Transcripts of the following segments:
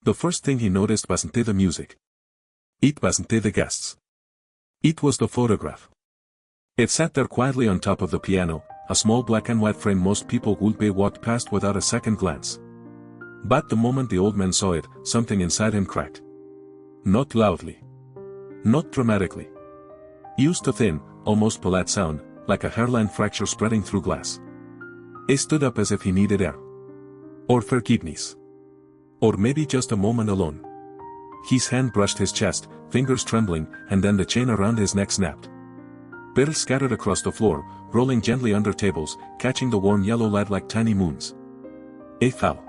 The first thing he noticed wasn't the music. It wasn't the guests. It was the photograph. It sat there quietly on top of the piano, a small black and white frame most people would be walked past without a second glance. But the moment the old man saw it, something inside him cracked. Not loudly. Not dramatically. Used a thin, almost polite sound, like a hairline fracture spreading through glass. He stood up as if he needed air. Or forgiveness. Or maybe just a moment alone. His hand brushed his chest, fingers trembling, and then the chain around his neck snapped. Bills scattered across the floor, rolling gently under tables, catching the warm yellow light like tiny moons. He fell.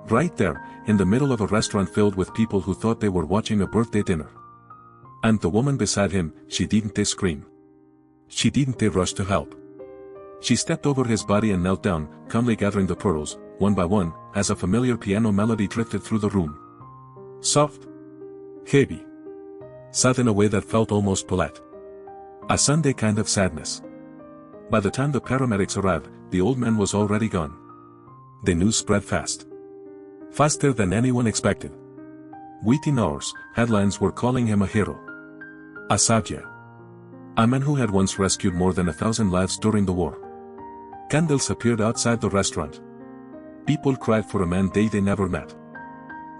Right there, in the middle of a restaurant filled with people who thought they were watching a birthday dinner. And the woman beside him, she didn't scream. She didn't rush to help. She stepped over his body and knelt down, calmly gathering the pearls, one by one, as a familiar piano melody drifted through the room. Soft. Heavy. Sad in a way that felt almost polite. A Sunday kind of sadness. By the time the paramedics arrived, the old man was already gone. The news spread fast. Faster than anyone expected. Within hours, headlines were calling him a hero. A savior. A man who had once rescued more than 1,000 lives during the war. Candles appeared outside the restaurant. People cried for a man they never met.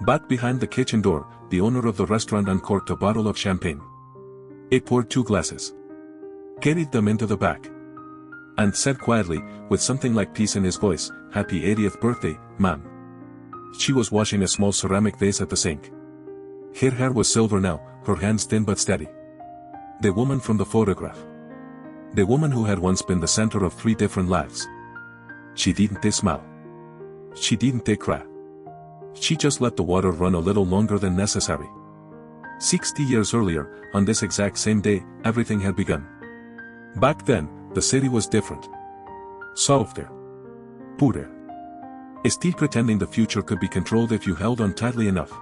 But behind the kitchen door, the owner of the restaurant uncorked a bottle of champagne. He poured 2 glasses. Carried them into the back. And said quietly, with something like peace in his voice, "Happy 80th birthday, ma'am." She was washing a small ceramic vase at the sink. Her hair was silver now, her hands thin but steady. The woman from the photograph. The woman who had once been the center of 3 different lives. She didn't smile. She didn't cry. She just let the water run a little longer than necessary. 60 years earlier, on this exact same day, everything had begun. Back then, the city was different. Softer. Purer. Still pretending the future could be controlled if you held on tightly enough.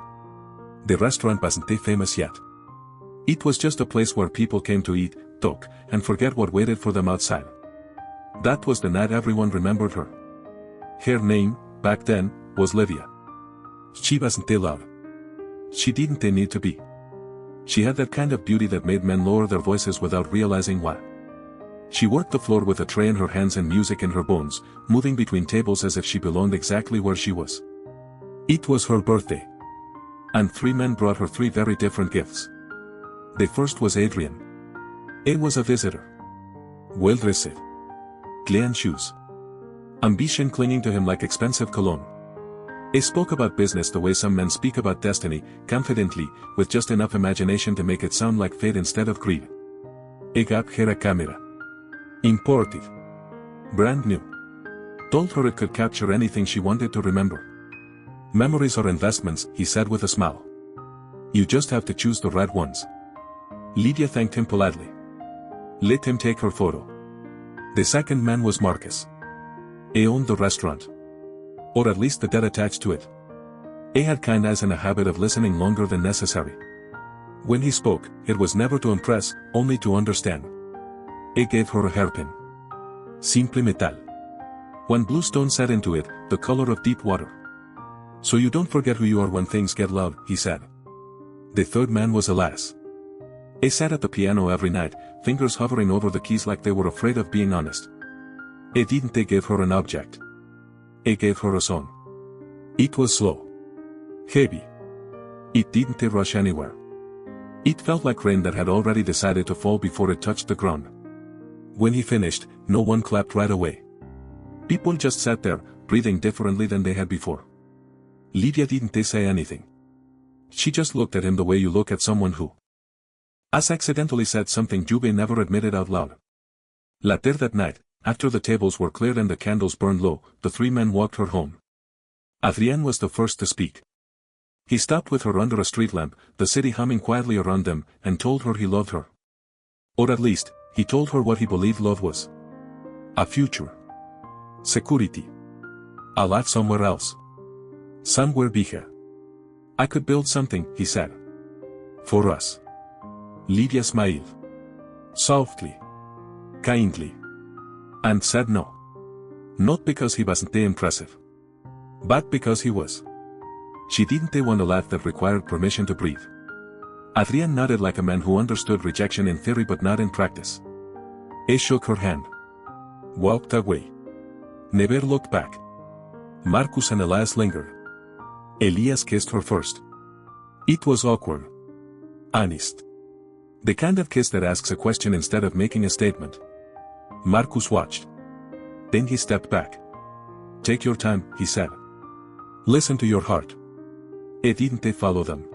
The restaurant wasn't famous yet. It was just a place where people came to eat, talk, and forget what waited for them outside. That was the night everyone remembered her. Her name, back then, was Livia. She wasn't loud. She didn't need to be. She had that kind of beauty that made men lower their voices without realizing why. She worked the floor with a tray in her hands and music in her bones, moving between tables as if she belonged exactly where she was. It was her birthday. And 3 men brought her 3 very different gifts. The first was Adrian. He was a visitor. Well-dressed. Clean shoes. Ambition clinging to him like expensive cologne. He spoke about business the way some men speak about destiny, confidently, with just enough imagination to make it sound like fate instead of greed. He got her a camera. Imported. Brand new. Told her it could capture anything she wanted to remember. Memories are investments, he said with a smile. You just have to choose the right ones. Lydia thanked him politely. Let him take her photo. The second man was Marcus. He owned the restaurant. Or at least the debt attached to it. He had kind eyes and a habit of listening longer than necessary. When he spoke, it was never to impress, only to understand. He gave her a hairpin. Simple metal. One blue stone set into it, the color of deep water. So you don't forget who you are when things get loud, he said. The third man was Elias. He sat at the piano every night, fingers hovering over the keys like they were afraid of being honest. He didn't give her an object. He gave her a song. It was slow. Heavy. It didn't rush anywhere. It felt like rain that had already decided to fall before it touched the ground. When he finished, no one clapped right away. People just sat there, breathing differently than they had before. Lydia didn't say anything. She just looked at him the way you look at someone who has accidentally said something Jube never admitted out loud. Later that night, after the tables were cleared and the candles burned low, the 3 men walked her home. Adrien was the first to speak. He stopped with her under a street lamp, the city humming quietly around them, and told her he loved her. Or at least, he told her what he believed love was. A future. Security. A life somewhere else. Somewhere bigger. I could build something, he said. For us. Lydia smiled. Softly. Kindly. And said no. Not because he wasn't impressive. But because he was. She didn't want a laugh that required permission to breathe. Adrian nodded like a man who understood rejection in theory but not in practice. He shook her hand. Walked away. Never looked back. Marcus and Elias lingered. Elias kissed her first. It was awkward. Honest. The kind of kiss that asks a question instead of making a statement. Marcus watched. Then he stepped back. Take your time, he said. Listen to your heart. He didn't follow them.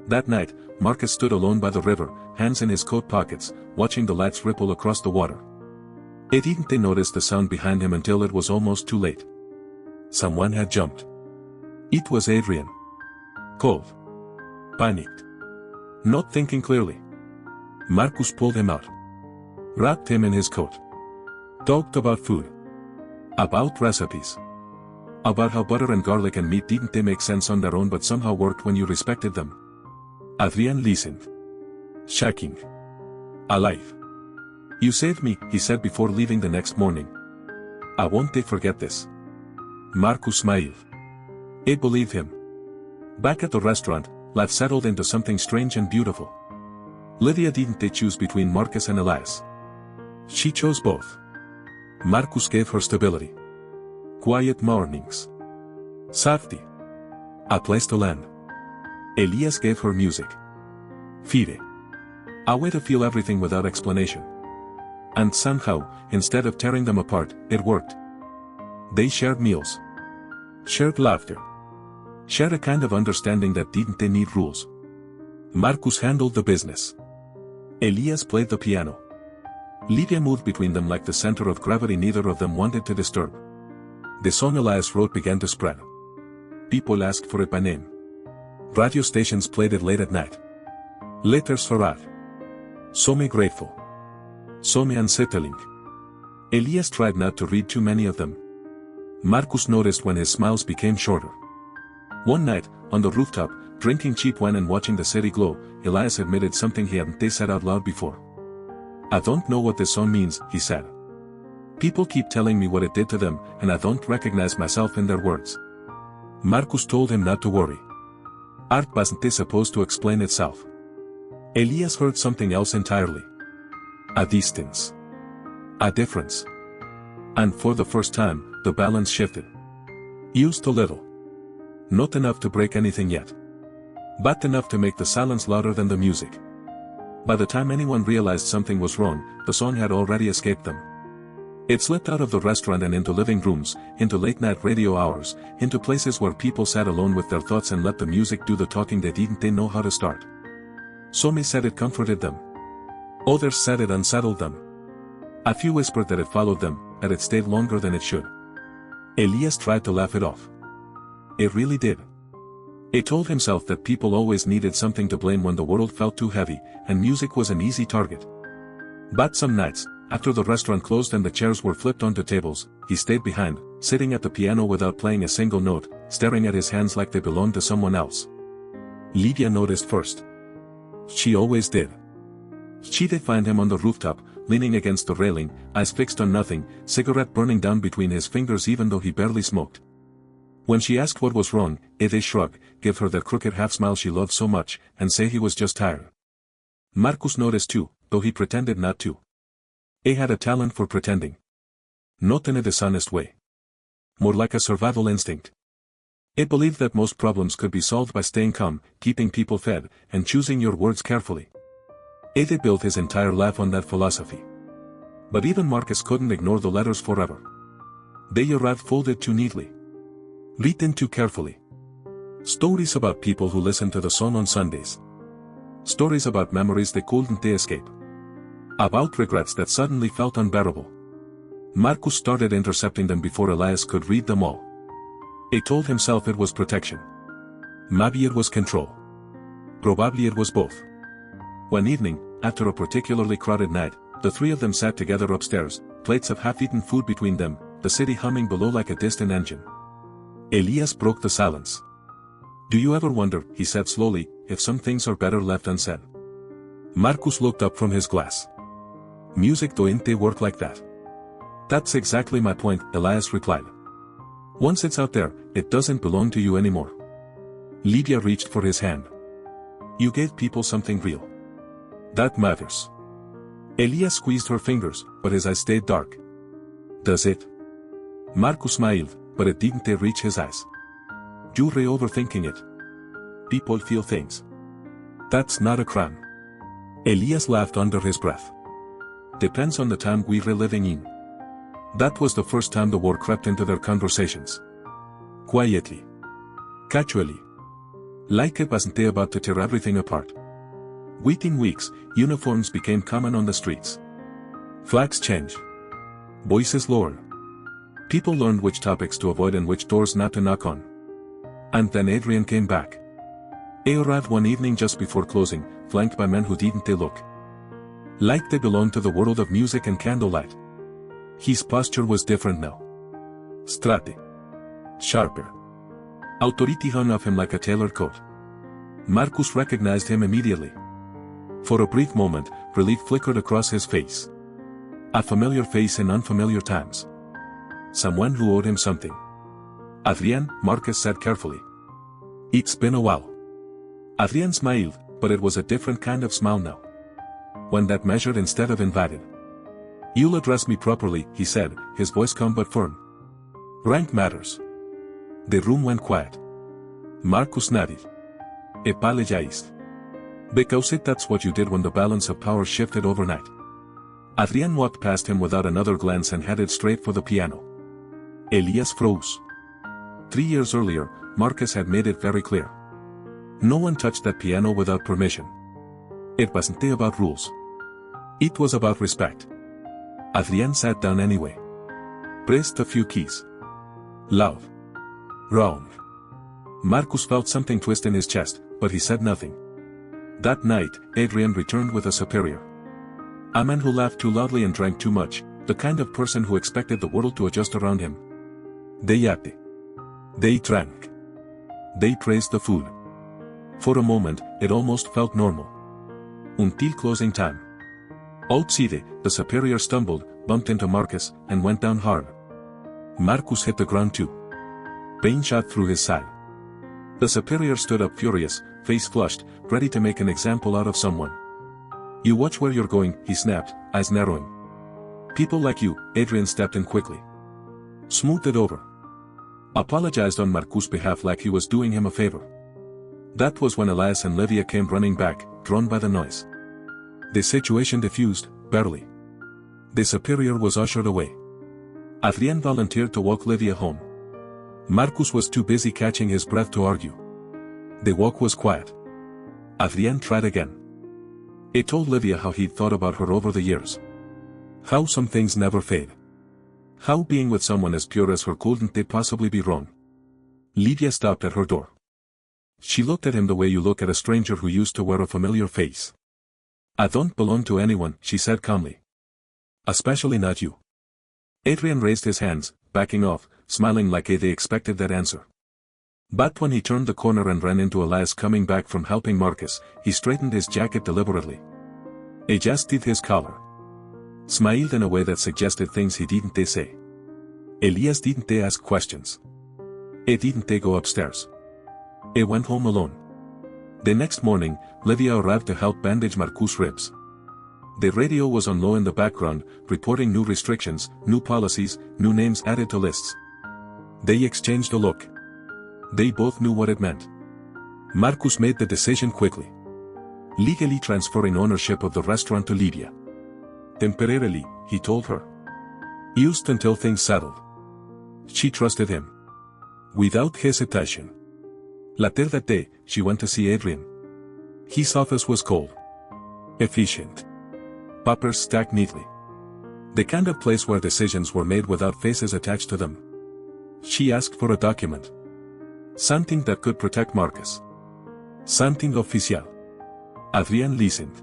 That night, Marcus stood alone by the river, hands in his coat pockets, watching the lights ripple across the water. He didn't notice the sound behind him until it was almost too late. Someone had jumped. It was Adrian. Cold. Panicked. Not thinking clearly. Marcus pulled him out. Wrapped him in his coat. Talked about food. About recipes. About how butter and garlic and meat didn't make sense on their own but somehow worked when you respected them. Adrian listened. Shaking. Alive. You saved me, he said before leaving the next morning. I won't forget this. Marcus smiled. He believed him. Back at the restaurant, life settled into something strange and beautiful. Lydia didn't choose between Marcus and Elias. She chose both. Marcus gave her stability. Quiet mornings. Safety. A place to land. Elias gave her music. Fide. A way to feel everything without explanation. And somehow, instead of tearing them apart, it worked. They shared meals. Shared laughter. Shared a kind of understanding that didn't need rules. Marcus handled the business. Elias played the piano. Lydia moved between them like the center of gravity neither of them wanted to disturb. The song Elias wrote began to spread. People asked for it by name. Radio stations played it late at night. Letters for art. Some grateful. Some unsettling. Elias tried not to read too many of them. Marcus noticed when his smiles became shorter. One night, on the rooftop, drinking cheap wine and watching the city glow, Elias admitted something he hadn't said out loud before. I don't know what this song means, he said. People keep telling me what it did to them, and I don't recognize myself in their words. Marcus told him not to worry. Art wasn't supposed to explain itself. Elias heard something else entirely. A distance. A difference. And for the first time, the balance shifted. Used a little. Not enough to break anything yet. But enough to make the silence louder than the music. By the time anyone realized something was wrong, the song had already escaped them. It slipped out of the restaurant and into living rooms, into late-night radio hours, into places where people sat alone with their thoughts and let the music do the talking they didn't know how to start. Some said it comforted them. Others said it unsettled them. A few whispered that it followed them, that it stayed longer than it should. Elias tried to laugh it off. It really did. He told himself that people always needed something to blame when the world felt too heavy, and music was an easy target. But some nights, after the restaurant closed and the chairs were flipped onto tables, he stayed behind, sitting at the piano without playing a single note, staring at his hands like they belonged to someone else. Lydia noticed first. She always did. She'd find him on the rooftop, leaning against the railing, eyes fixed on nothing, cigarette burning down between his fingers even though he barely smoked. When she asked what was wrong, he'd shrug, give her that crooked half-smile she loved so much, and say he was just tired. Marcus noticed too, though he pretended not to. He had a talent for pretending. Not in a dishonest way. More like a survival instinct. He believed that most problems could be solved by staying calm, keeping people fed, and choosing your words carefully. He built his entire life on that philosophy. But even Marcus couldn't ignore the letters forever. They arrived folded too neatly. Written too carefully. Stories about people who listened to the song on Sundays. Stories about memories they couldn't escape. About regrets that suddenly felt unbearable. Marcus started intercepting them before Elias could read them all. He told himself it was protection. Maybe it was control. Probably it was both. One evening, after a particularly crowded night, the three of them sat together upstairs, plates of half-eaten food between them, the city humming below like a distant engine. Elias broke the silence. Do you ever wonder, he said slowly, if some things are better left unsaid? Marcus looked up from his glass. Music don't work like that. That's exactly my point, Elias replied. Once it's out there, it doesn't belong to you anymore. Lydia reached for his hand. You gave people something real. That matters. Elias squeezed her fingers, but his eyes stayed dark. Does it? Marcus smiled, but it didn't reach his eyes. You're overthinking it. People feel things. That's not a crime. Elias laughed under his breath. Depends on the time we're living in. That was the first time the war crept into their conversations. Quietly. Casually. Like it wasn't about to tear everything apart. Within weeks, uniforms became common on the streets. Flags changed. Voices lowered. People learned which topics to avoid and which doors not to knock on. And then Adrian came back. He arrived one evening just before closing, flanked by men who didn't look like they belonged to the world of music and candlelight. His posture was different now. Straighter. Sharper. Authority hung off him like a tailored coat. Marcus recognized him immediately. For a brief moment, relief flickered across his face. A familiar face in unfamiliar times. Someone who owed him something. Adrian, Marcus said carefully. It's been a while. Adrian smiled, but it was a different kind of smile now. One that measured instead of invited. You'll address me properly, he said, his voice calm but firm. Rank matters. The room went quiet. Marcus nodded. Apologized. Because that's what you did when the balance of power shifted overnight. Adrian walked past him without another glance and headed straight for the piano. Elias froze. 3 years earlier, Marcus had made it very clear. No one touched that piano without permission. It wasn't about rules. It was about respect. Adrian sat down anyway. Pressed a few keys. Loud. Round. Marcus felt something twist in his chest, but he said nothing. That night, Adrian returned with a superior. A man who laughed too loudly and drank too much, the kind of person who expected the world to adjust around him. They ate. They drank. They praised the food. For a moment, it almost felt normal. Until closing time. Outside, the superior stumbled, bumped into Marcus, and went down hard. Marcus hit the ground too. Pain shot through his side. The superior stood up furious, face flushed, ready to make an example out of someone. You watch where you're going, he snapped, eyes narrowing. People like you, Adrian stepped in quickly. Smoothed it over. Apologized on Marcus' behalf like he was doing him a favor. That was when Elias and Livia came running back, drawn by the noise. The situation diffused, barely. The superior was ushered away. Adrian volunteered to walk Livia home. Marcus was too busy catching his breath to argue. The walk was quiet. Adrian tried again. He told Livia how he'd thought about her over the years. How some things never fade. How being with someone as pure as her couldn't they possibly be wrong. Lydia stopped at her door. She looked at him the way you look at a stranger who used to wear a familiar face. I don't belong to anyone, she said calmly. Especially not you. Adrian raised his hands, backing off, smiling like they expected that answer. But when he turned the corner and ran into Elias coming back from helping Marcus, he straightened his jacket deliberately. He adjusted his collar. Smiled in a way that suggested things he didn't say. Elias didn't ask questions. He didn't go upstairs. He went home alone. The next morning, Livia arrived to help bandage Marcus' ribs. The radio was on low in the background, reporting new restrictions, new policies, new names added to lists. They exchanged a look. They both knew what it meant. Marcus made the decision quickly. Legally transferring ownership of the restaurant to Lydia. Temporarily, he told her. Used until things settled. She trusted him. Without hesitation. Later that day, she went to see Adrian. His office was cold. Efficient. Papers stacked neatly. The kind of place where decisions were made without faces attached to them. She asked for a document. Something that could protect Marcus. Something official. Adrian listened.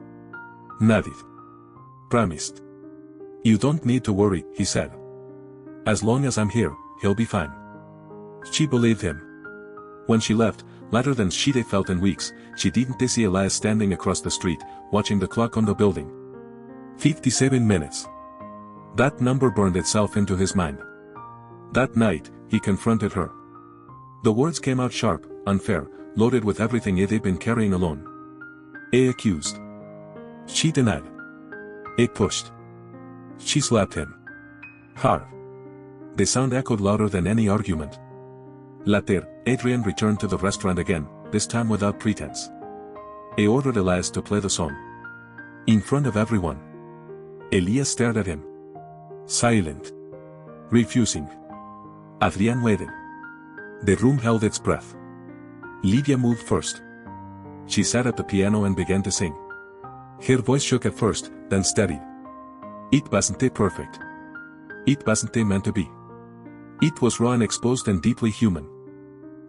Nodded. Promised. You don't need to worry, he said. As long as I'm here, he'll be fine. She believed him. When she left, later than she'd felt in weeks, she didn't see Elias standing across the street, watching the clock on the building. 57 minutes. That number burned itself into his mind. That night, he confronted her. The words came out sharp, unfair, loaded with everything they'd been carrying alone. A accused. She denied. A pushed. She slapped him. Hard. The sound echoed louder than any argument. Later, Adrian returned to the restaurant again, this time without pretense. He ordered Elias to play the song. In front of everyone. Elias stared at him. Silent. Refusing. Adrian waited. The room held its breath. Lydia moved first. She sat at the piano and began to sing. Her voice shook at first, then steadied. It wasn't perfect. It wasn't meant to be. It was raw and exposed and deeply human.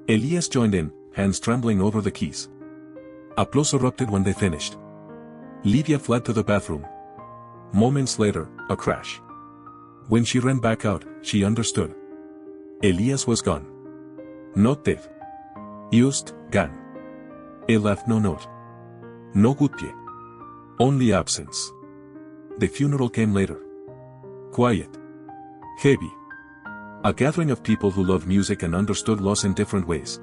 Elias joined in, hands trembling over the keys. Applause erupted when they finished. Lydia fled to the bathroom. Moments later, a crash. When she ran back out, she understood. Elias was gone. Not dead. Just gone. He left no note. No goodbye. Only absence. The funeral came later. Quiet. Heavy. A gathering of people who loved music and understood loss in different ways.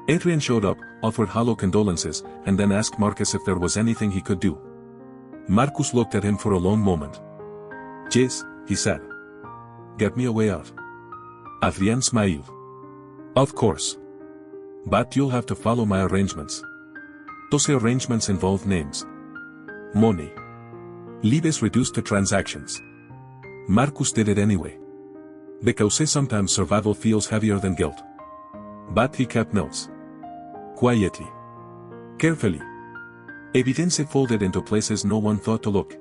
Adrian showed up, offered hollow condolences, and then asked Marcus if there was anything he could do. Marcus looked at him for a long moment. Yes, he said. Get me a way out. Adrian smiled. Of course. But you'll have to follow my arrangements. Those arrangements involve names. Money. Lives reduced to transactions. Marcus did it anyway. Because sometimes survival feels heavier than guilt. But he kept notes. Quietly. Carefully. Evidence folded into places no one thought to look.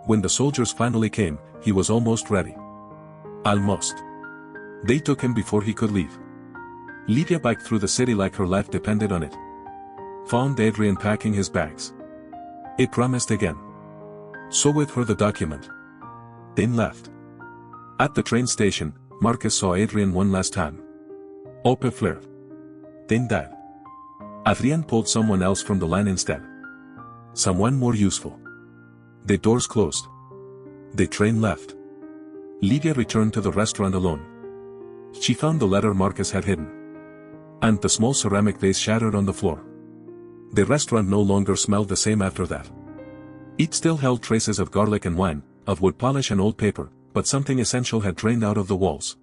When the soldiers finally came, he was almost ready. Almost. They took him before he could leave. Lydia biked through the city like her life depended on it. Found Adrian packing his bags. It promised again. So with her the document. Then left. At the train station, Marcus saw Adrian one last time. Ope flared. Then died. Adrian pulled someone else from the line instead. Someone more useful. The doors closed. The train left. Lydia returned to the restaurant alone. She found the letter Marcus had hidden. And the small ceramic vase shattered on the floor. The restaurant no longer smelled the same after that. It still held traces of garlic and wine, of wood polish and old paper, but something essential had drained out of the walls.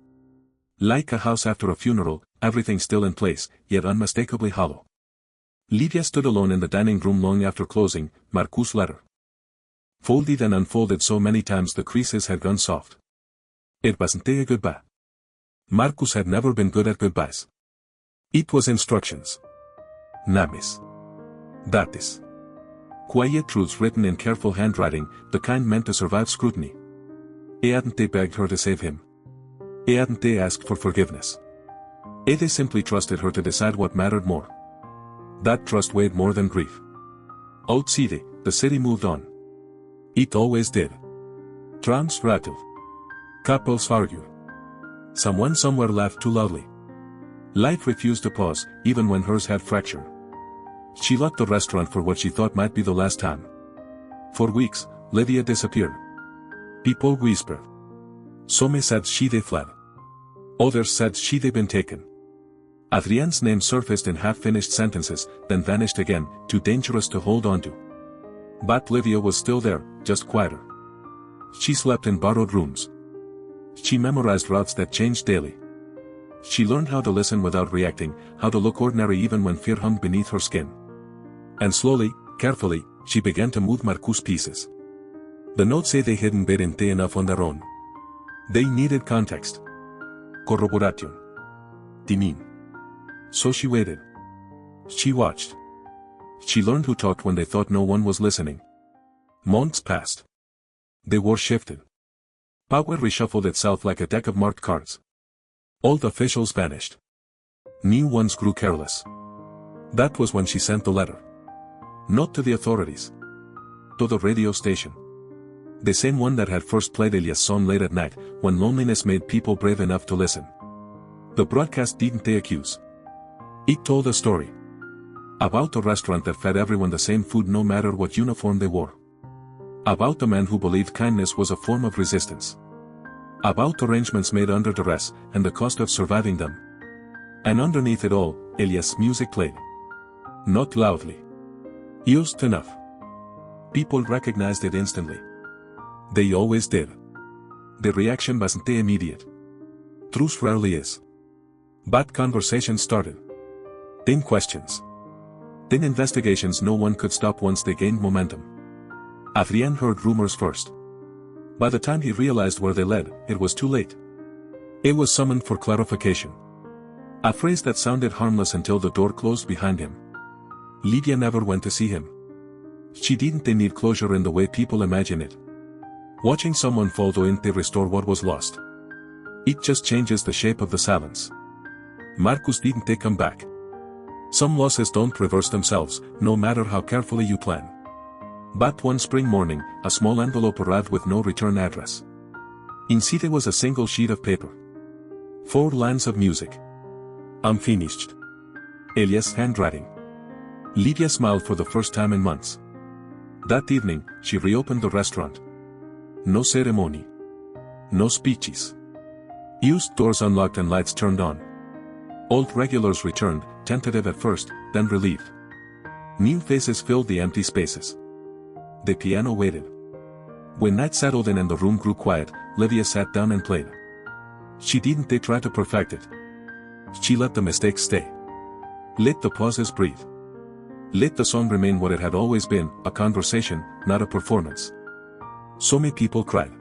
Like a house after a funeral, everything still in place, yet unmistakably hollow. Lydia stood alone in the dining room long after closing, Marcus' letter. Folded and unfolded so many times the creases had gone soft. It wasn't a goodbye. Marcus had never been good at goodbyes. It was instructions. Names. Dates. Quiet truths written in careful handwriting, the kind meant to survive scrutiny. He hadn't begged her to save him. He hadn't asked for forgiveness. They simply trusted her to decide what mattered more. That trust weighed more than grief. Outside, the city moved on. It always did. Trams rattled. Couples argued. Someone somewhere laughed too loudly. Life refused to pause, even when hers had fractured. She left the restaurant for what she thought might be the last time. For weeks, Lydia disappeared. People whispered. Some said she'd fled. Others said she'd been taken. Adrian's name surfaced in half-finished sentences, then vanished again, too dangerous to hold on to. But Lydia was still there, just quieter. She slept in borrowed rooms. She memorized routes that changed daily. She learned how to listen without reacting, how to look ordinary even when fear hung beneath her skin. And slowly, carefully, she began to move Marcus' pieces. The notes they hadn't been enough on their own. They needed context. Corroboration. Dimin. So she waited. She watched. She learned who talked when they thought no one was listening. Months passed. The war shifted. Power reshuffled itself like a deck of marked cards. Old officials vanished. New ones grew careless. That was when she sent the letter. Not to the authorities. To the radio station. The same one that had first played Elias' song late at night, when loneliness made people brave enough to listen. The broadcast didn't accuse. It told a story. About a restaurant that fed everyone the same food no matter what uniform they wore. About a man who believed kindness was a form of resistance. About arrangements made under duress, and the cost of surviving them. And underneath it all, Elias' music played. Not loudly. Just enough. People recognized it instantly. They always did. The reaction wasn't immediate. Truth rarely is. But conversations started. Then questions. Then investigations no one could stop once they gained momentum. Adrian heard rumors first. By the time he realized where they led, it was too late. It was summoned for clarification. A phrase that sounded harmless until the door closed behind him. Lydia never went to see him. She didn't need closure in the way people imagine it. Watching someone fall didn't restore what was lost. It just changes the shape of the silence. Marcus didn't come back. Some losses don't reverse themselves, no matter how carefully you plan. But one spring morning, a small envelope arrived with no return address. Inside was a single sheet of paper. 4 lines of music. Unfinished. Elias' handwriting. Lydia smiled for the first time in months. That evening, she reopened the restaurant. No ceremony. No speeches. Used doors unlocked and lights turned on. Old regulars returned, tentative at first, then relieved. New faces filled the empty spaces. The piano waited. When night settled in and the room grew quiet, Lydia sat down and played. She didn't try to perfect it. She let the mistakes stay. Let the pauses breathe. Let the song remain what it had always been, a conversation, not a performance. So many people cried.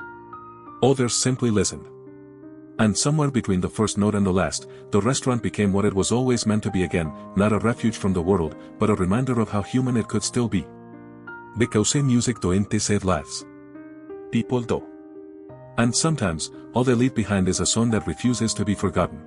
Others simply listened. And somewhere between the first note and the last, the restaurant became what it was always meant to be again, not a refuge from the world, but a reminder of how human it could still be. Because music doesn't save lives. People do. And sometimes, all they leave behind is a song that refuses to be forgotten.